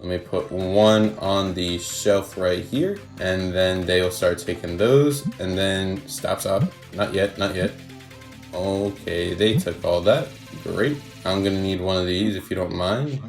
Let me put one on the shelf right here, and then they'll start taking those, and then stop. Not yet, not yet. Okay, they took all that. Great. I'm gonna need one of these if you don't mind.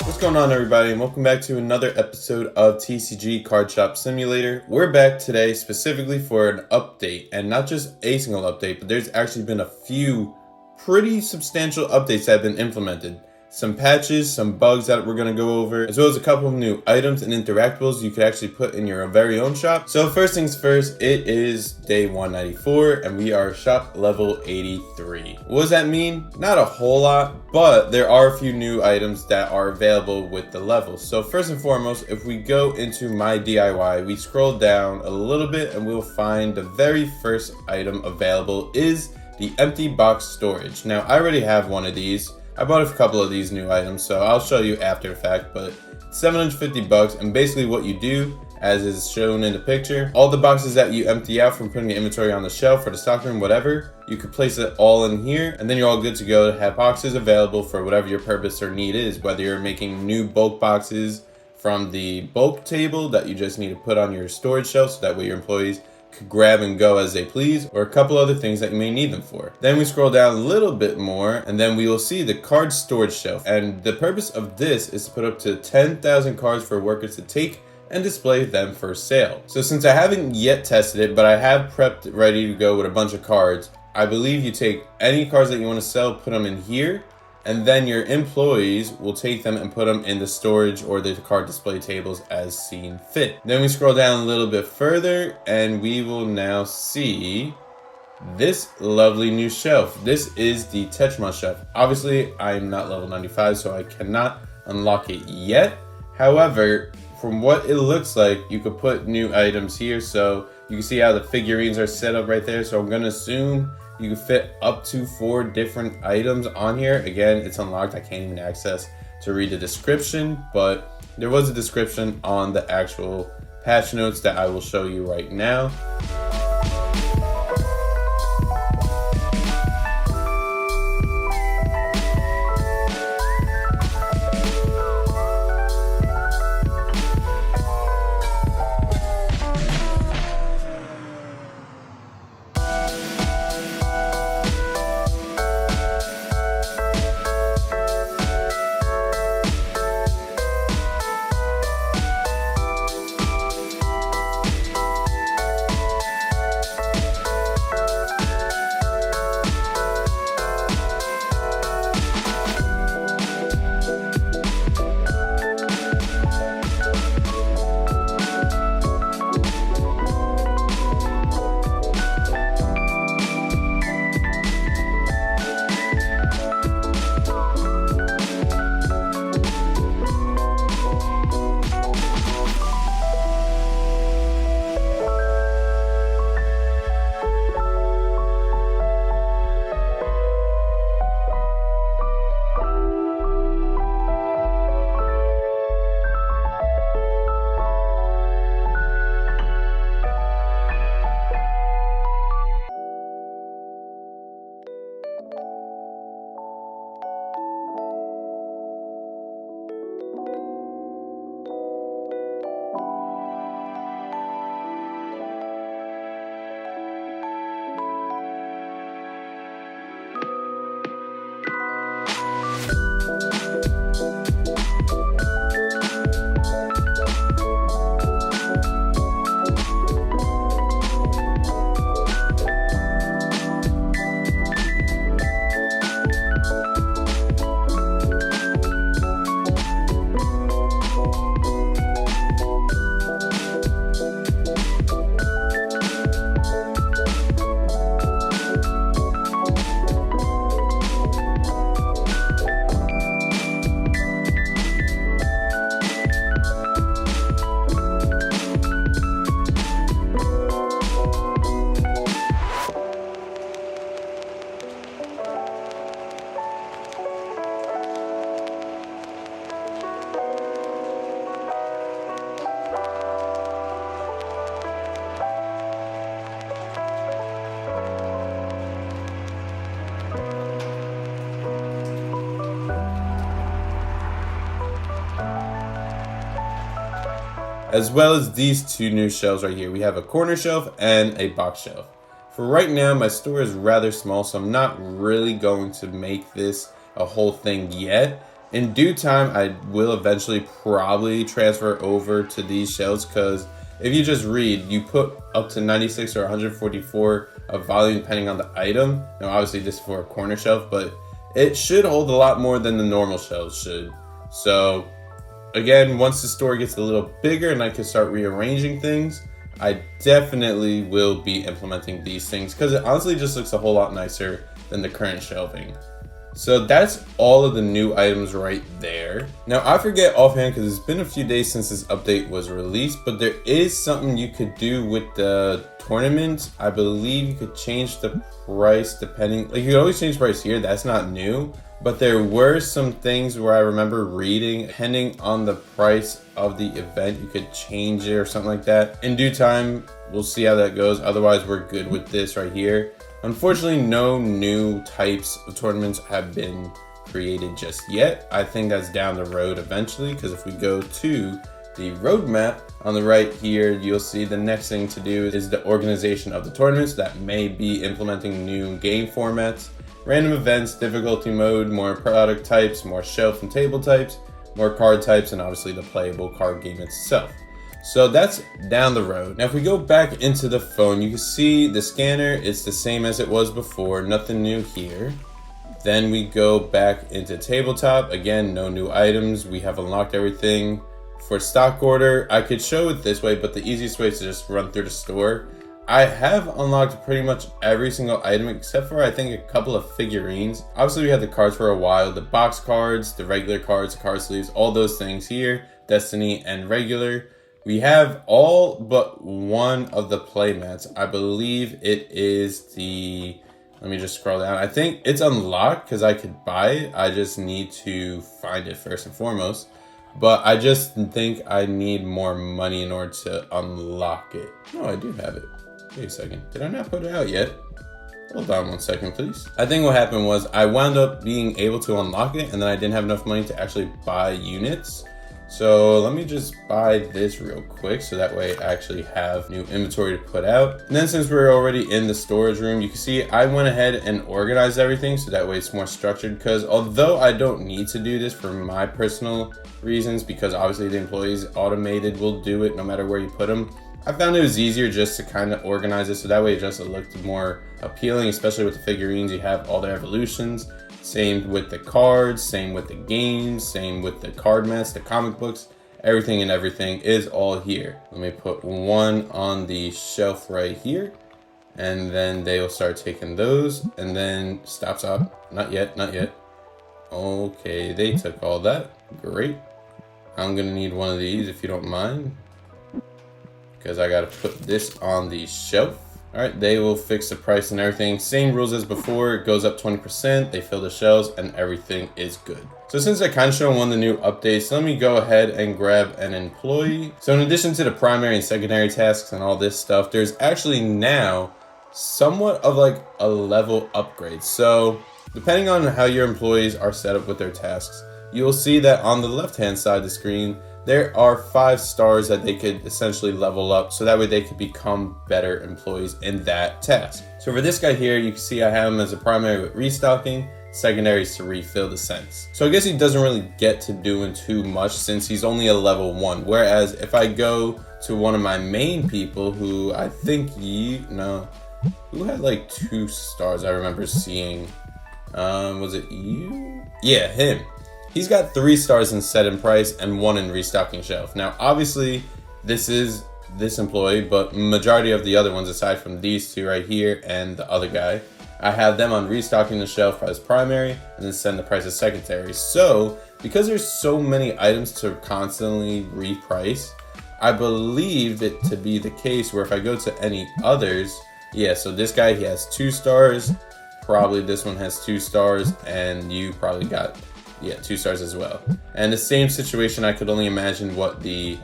What's going on, everybody, and welcome back to another episode of TCG Card Shop Simulator. We're back today specifically for an update, and not just a single update, but there's actually been a few pretty substantial updates that have been implemented. Some patches, some bugs that we're going to go over, as well as a couple of new items and interactables you could actually put in your very own shop. So first things first, it is day 194 and we are shop level 83. What does that mean? Not a whole lot, but there are a few new items that are available with the levels. So first and foremost, if we go into my DIY, we scroll down a little bit and we'll find the very first item available is the empty box storage. Now I already have one of these. I bought a couple of these new items, so I'll show you after the fact, but $750, and basically what you do, as is shown in the picture, all the boxes that you empty out from putting your inventory on the shelf or the stockroom, whatever, you could place it all in here, and then you're all good to go to have boxes available for whatever your purpose or need is, whether you're making new bulk boxes from the bulk table that you just need to put on your storage shelf so that way your employees could grab and go as they please, or a couple other things that you may need them for. Then we scroll down a little bit more and then we will see the card storage shelf, and the purpose of this is to put up to 10,000 cards for workers to take and display them for sale. So since I haven't yet tested it, but I have prepped ready to go with a bunch of cards, I believe you take any cards that you want to sell, put them in here, and then your employees will take them and put them in the storage or the card display tables as seen fit. Then we scroll down a little bit further and we will now see this lovely new shelf. This is the Tetramon shelf. Obviously, I'm not level 95, so I cannot unlock it yet. However, from what it looks like, you could put new items here. So you can see how the figurines are set up right there. So I'm gonna assume you can fit up to 4 different items on here. Again, it's unlocked. I can't even access to read the description, but there was a description on the actual patch notes that I will show you right now. as well as these two new shelves right here. We have a corner shelf and a box shelf. For right now, my store is rather small, so I'm not really going to make this a whole thing yet. In due time, I will eventually probably transfer over to these shelves, because if you just read, you put up to 96 or 144 of volume depending on the item. Now obviously this is for a corner shelf, but it should hold a lot more than the normal shelves should. So again, once the store gets a little bigger and I can start rearranging things, I definitely will be implementing these things, because it honestly just looks a whole lot nicer than the current shelving. So that's all of the new items right there. Now I forget offhand because it's been a few days since this update was released, but there is something you could do with the tournament. I believe you could change the price depending, like you could always change price here, that's not new. But there were some things where I remember reading, depending on the price of the event, you could change it or something like that. In due time, we'll see how that goes. Otherwise, we're good with this right here. Unfortunately, no new types of tournaments have been created just yet. I think that's down the road eventually, because if we go to the roadmap on the right here, you'll see the next thing to do is the organization of the tournaments. That may be implementing new game formats, random events, difficulty mode, more product types, more shelf and table types, more card types, and obviously the playable card game itself. So that's down the road. Now if we go back into the phone, you can see the scanner, it's the same as it was before, nothing new here. Then we go back into tabletop, again, no new items, we have unlocked everything. For stock order, I could show it this way, but the easiest way is to just run through the store. I have unlocked pretty much every single item except for I think a couple of figurines. Obviously we had the cards for a while, the box cards, the regular cards, card sleeves, all those things here, Destiny and regular. We have all but one of the playmats. I believe it is the, let me just scroll down. I think it's unlocked because I could buy it. I just need to find it first and foremost. But I just think I need more money in order to unlock it. No, I do have it. Wait a second. Did I not put it out yet? Hold on 1 second, please. I think what happened was I wound up being able to unlock it, and then I didn't have enough money to actually buy units. So let me just buy this real quick so that way I actually have new inventory to put out. And then since we're already in the storage room, you can see I went ahead and organized everything so that way it's more structured, because although I don't need to do this for my personal reasons, because obviously the employees automated will do it no matter where you put them, I found it was easier just to kind of organize it so that way it just looked more appealing, especially with the figurines. You have all their evolutions. Same with the cards, same with the games, same with the card mats, the comic books, everything and everything is all here. Let me put one on the shelf right here, and then they will start taking those, and then stop, not yet, not yet. Okay, they took all that, great. I'm gonna need one of these if you don't mind, because I gotta put this on the shelf. All right, they will fix the price and everything. Same rules as before, it goes up 20%, they fill the shelves, and everything is good. So since I kind of showed one of the new updates, let me go ahead and grab an employee. So in addition to the primary and secondary tasks and all this stuff, there's actually now somewhat of like a level upgrade. So depending on how your employees are set up with their tasks, you'll see that on the left-hand side of the screen, there are 5 stars that they could essentially level up so that way they could become better employees in that task. So for this guy here, you can see I have him as a primary with restocking, secondary is to refill the scents. So I guess he doesn't really get to doing too much since he's only a level 1. Whereas if I go to one of my main people who I think who had like 2 stars I remember seeing, was it you? Yeah, him. He's got 3 stars in set and price and 1 in restocking shelf. Now, obviously, this is this employee, but majority of the other ones, aside from these 2 right here and the other guy, I have them on restocking the shelf as primary and then send the price as secondary. So, because there's so many items to constantly reprice, I believe it to be the case where if I go to any others, yeah, so this guy, he has 2 stars, probably this one has 2 stars, and you probably got 2 stars as well. And the same situation, I could only imagine what the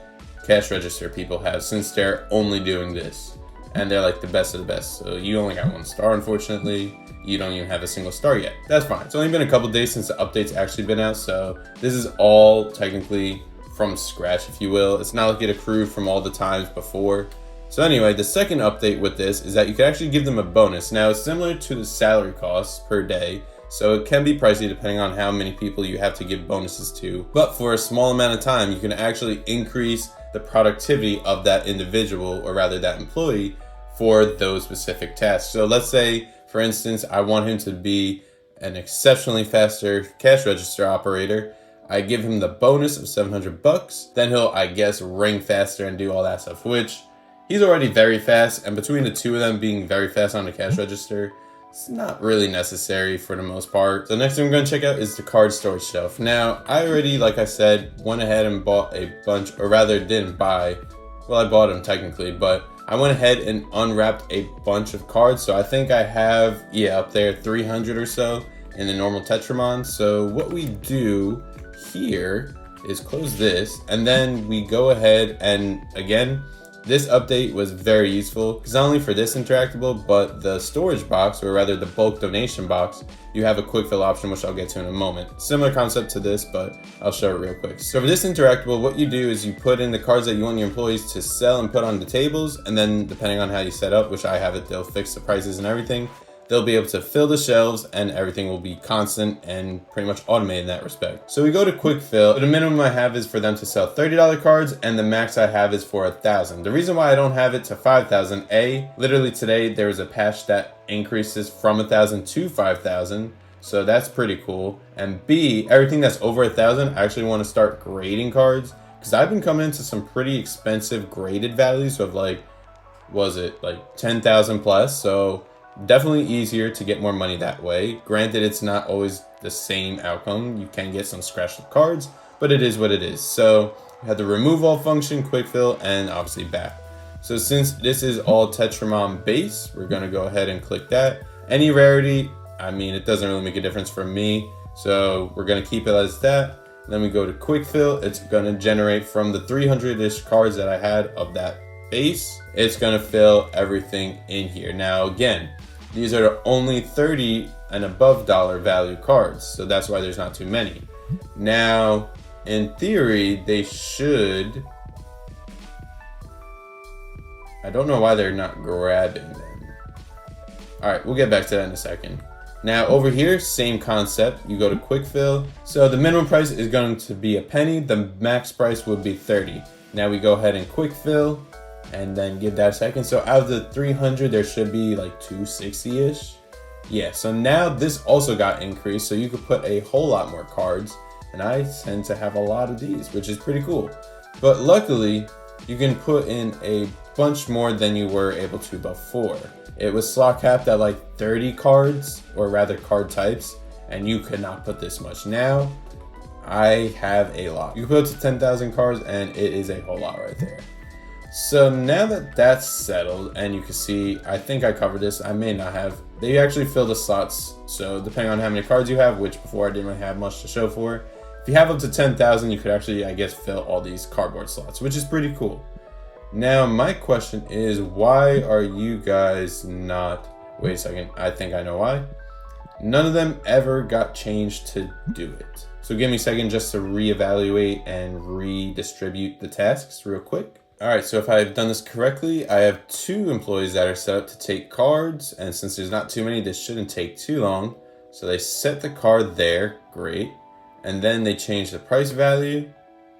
cash register people have, since they're only doing this and they're like the best of the best. So you only got 1 star, unfortunately. You don't even have a single star yet. That's fine. It's only been a couple days since the update's actually been out, so this is all technically from scratch, if you will. It's not like it accrued from all the times before. So anyway, the second update with this is that you can actually give them a bonus. Now, it's similar to the salary costs per day, so it can be pricey depending on how many people you have to give bonuses to. But for a small amount of time, you can actually increase the productivity of that individual, or rather that employee, for those specific tasks. So let's say, for instance, I want him to be an exceptionally faster cash register operator. I give him the bonus of 700 bucks. Then he'll, I guess, ring faster and do all that stuff, which he's already very fast. And between the two of them being very fast on the cash register, it's not really necessary for the most part. So next thing we're going to check out is the card storage shelf. Now, I already, like I said, went ahead and bought a bunch, or rather didn't buy. Well, I bought them technically, but I went ahead and unwrapped a bunch of cards. So I think I have, up there, 300 or so in the normal Tetramon. So what we do here is close this, and then we go ahead and, again, this update was very useful because not only for this interactable, but the storage box, or rather the bulk donation box, you have a quick fill option, which I'll get to in a moment. Similar concept to this, but I'll show it real quick. So for this interactable, what you do is you put in the cards that you want your employees to sell and put on the tables, and then depending on how you set up, which I have it, they'll fix the prices and everything. They'll be able to fill the shelves and everything will be constant and pretty much automated in that respect. So we go to quick fill. The minimum I have is for them to sell $30 cards, and the max I have is for 1,000. The reason why I don't have it to 5,000, literally today there was a patch that increases from 1,000 to 5,000. So that's pretty cool. And B, everything that's over 1,000, I actually want to start grading cards, because I've been coming into some pretty expensive graded values of like 10,000 plus. So definitely easier to get more money that way. Granted, it's not always the same outcome. You can get some scratched up cards, but it is what it is. So we have the remove all function, quick fill, and obviously back. So since this is all Tetramon base, we're gonna go ahead and click that. Any rarity, I mean, it doesn't really make a difference for me. So we're gonna keep it as that. Then we go to quick fill. It's gonna generate from the 300-ish cards that I had of that base. It's gonna fill everything in here. Now, again, these are the only 30 and above dollar value cards, so that's why there's not too many. Now, in theory, they should. I don't know why they're not grabbing them. All right, we'll get back to that in a second. Now, over here, same concept. You go to quick fill. So the minimum price is going to be a penny. The max price would be 30. Now we go ahead and quick fill, and then give that a second. So out of the 300, there should be like 260-ish. Yeah, so now this also got increased, so you could put a whole lot more cards, and I tend to have a lot of these, which is pretty cool. But luckily, you can put in a bunch more than you were able to before. It was slot capped at like 30 cards, or rather card types, and you could not put this much. Now, I have a lot. You can put up to 10,000 cards, and it is a whole lot right there. So now that that's settled, and you can see, I think I covered this, I may not have. They actually fill the slots, so depending on how many cards you have, which before I didn't really have much to show for. If you have up to 10,000, you could actually, I guess, fill all these cardboard slots, which is pretty cool. Now, my question is, why are you guys not... Wait a second, I think I know why. None of them ever got changed to do it. So give me a second just to reevaluate and redistribute the tasks real quick. All right, so if I've done this correctly, I have 2 employees that are set up to take cards, and since there's not too many, this shouldn't take too long. So they set the card there, great, and then they change the price value,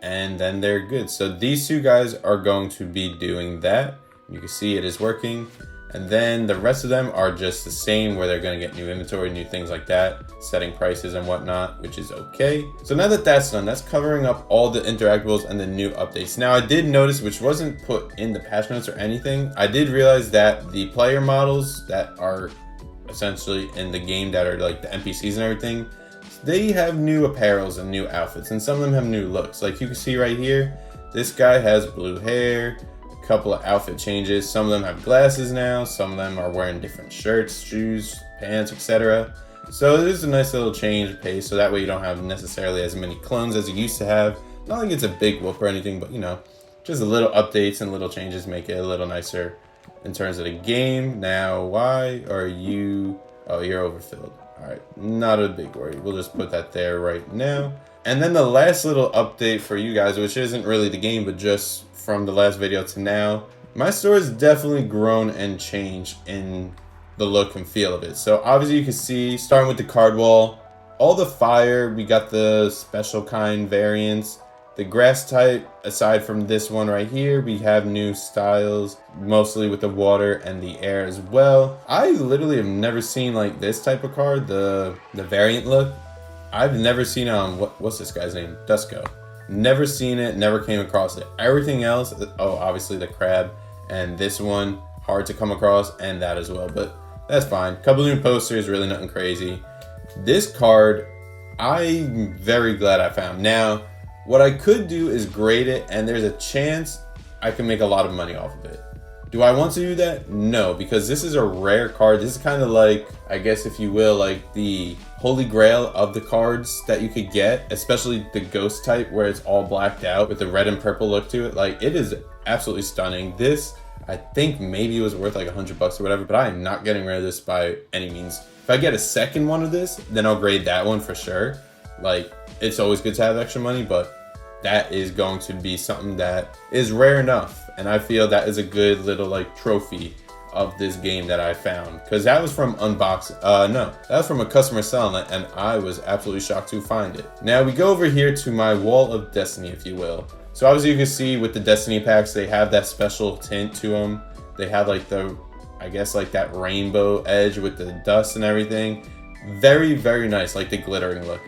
and then they're good. So these 2 guys are going to be doing that. You can see it is working. And then the rest of them are just the same, where they're going to get new inventory, new things like that, setting prices and whatnot, which is okay. So now that that's done, that's covering up all the interactables and the new updates. Now I did notice, which wasn't put in the patch notes or anything, I did realize that the player models that are essentially in the game, that are like the NPCs and everything, they have new apparels and new outfits, and some of them have new looks. Like you can see right here, this guy has blue hair, couple of outfit changes. Some of them have glasses now, some of them are wearing different shirts, shoes, pants, etc. So it is a nice little change of pace, so that way you don't have necessarily as many clones as you used to have. Not like it's a big whoop or anything, but you know, just a little updates and little changes make it a little nicer in terms of the game. Now, why are you... Oh, you're overfilled. All right, not a big worry. We'll just put that there right now. And then the last little update for you guys, which isn't really the game, but just from the last video to now, my store has definitely grown and changed in the look and feel of it. So obviously you can see, starting with the card wall, all the fire, we got the special kind variants. The grass type, aside from this one right here, we have new styles, mostly with the water and the air as well. I literally have never seen like this type of card, the variant look. I've never seen it on, what's this guy's name? Dusko. Never seen it, never came across it. Everything else, oh, obviously the crab, and this one, hard to come across, and that as well, but that's fine. Couple new posters, really nothing crazy. This card, I'm very glad I found. Now, what I could do is grade it, and there's a chance I can make a lot of money off of it. Do I want to do that? No, because this is a rare card. This is kind of like, I guess if you will, like the holy grail of the cards that you could get, especially the ghost type where it's all blacked out with the red and purple look to it. Like, it is absolutely stunning. This, I think maybe it was worth like $100 or whatever, but I am not getting rid of this by any means. If I get a second one of this, then I'll grade that one for sure. Like, it's always good to have extra money, but that is going to be something that is rare enough. And I feel that is a good little like trophy of this game that I found, because that was from unboxing. No, that was from a customer selling it, and I was absolutely shocked to find it. Now we go over here to my wall of destiny, if you will. So obviously you can see with the destiny packs, they have that special tint to them. They have like the, I guess like that rainbow edge with the dust and everything. Very, very nice, like the glittering look.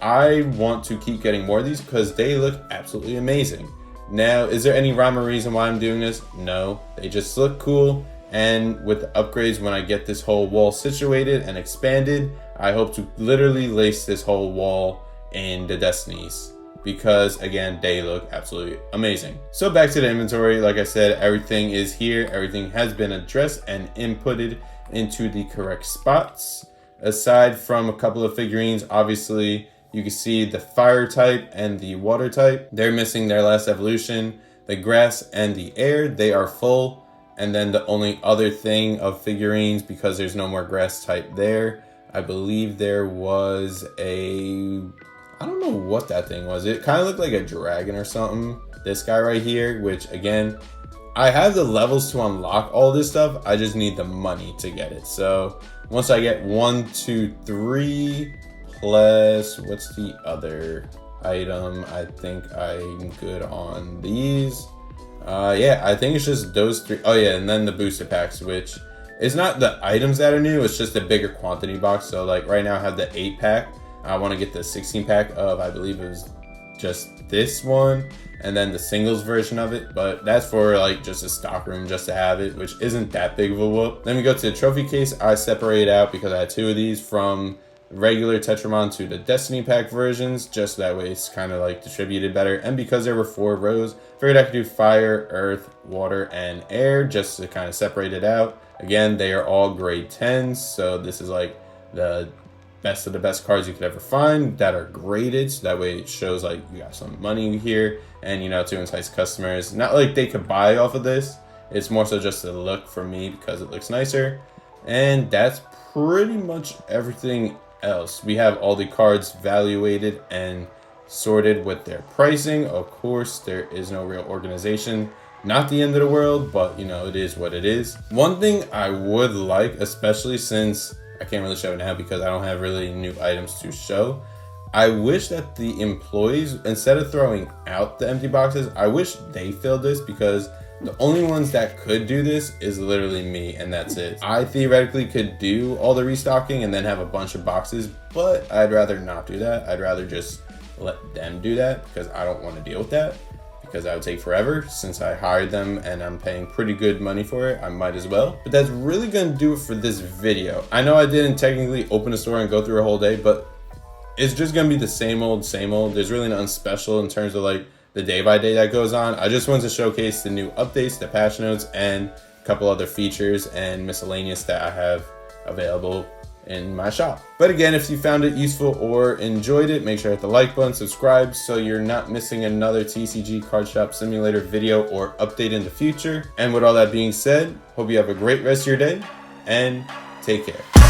I want to keep getting more of these because they look absolutely amazing. Now, is there any rhyme or reason why I'm doing this? No, they just look cool. And with the upgrades, when I get this whole wall situated and expanded, I hope to literally lace this whole wall in the Destinies, because again, they look absolutely amazing. So back to the inventory. Like I said, everything is here. Everything has been addressed and inputted into the correct spots. Aside from a couple of figurines, obviously, you can see the fire type and the water type. They're missing their last evolution. The grass and the air, they are full. And then the only other thing of figurines, because there's no more grass type there, I believe there was a, I don't know what that thing was. It kind of looked like a dragon or something. This guy right here, which again, I have the levels to unlock all this stuff. I just need the money to get it. So once I get 1, 2, 3, plus, what's the other item? I think I'm good on these. Yeah, I think it's just those 3. Oh yeah, and then the booster packs, which is not the items that are new, it's just a bigger quantity box. So like right now I have the 8-pack. I want to get the 16-pack of, I believe it was just this one, and then the singles version of it, but that's for like just a stock room just to have it, which isn't that big of a whoop. Then we go to the trophy case. I separate out because I had 2 of these, from regular Tetramon to the Destiny pack versions, just that way it's kind of like distributed better. And because there were 4 rows, figured I could do fire, earth, water, and air just to kind of separate it out. Again, they are all grade 10s, so this is like the best of the best cards you could ever find that are graded, so that way it shows like you got some money here, and you know, to entice customers. Not like they could buy off of this, it's more so just a look for me because it looks nicer. And that's pretty much everything else. We have all the cards valuated and sorted with their pricing. Of course, there is no real organization. Not the end of the world, but you know, it is what it is. One thing I would like, especially since I can't really show it now because I don't have really new items to show, I wish that the employees, instead of throwing out the empty boxes, I wish they filled this, because the only ones that could do this is literally me, and that's it. I theoretically could do all the restocking and then have a bunch of boxes, but I'd rather not do that. I'd rather just let them do that, because I don't want to deal with that, because that would take forever. Since I hired them and I'm paying pretty good money for it, I might as well. But that's really gonna do it for this video. I know I didn't technically open a store and go through a whole day, but it's just gonna be the same old, same old. There's really nothing special in terms of like the day by day that goes on. I just wanted to showcase the new updates, the patch notes, and a couple other features and miscellaneous that I have available in my shop. But again, if you found it useful or enjoyed it, make sure to hit the like button, subscribe, so you're not missing another TCG Card Shop Simulator video or update in the future. And with all that being said, hope you have a great rest of your day, and take care.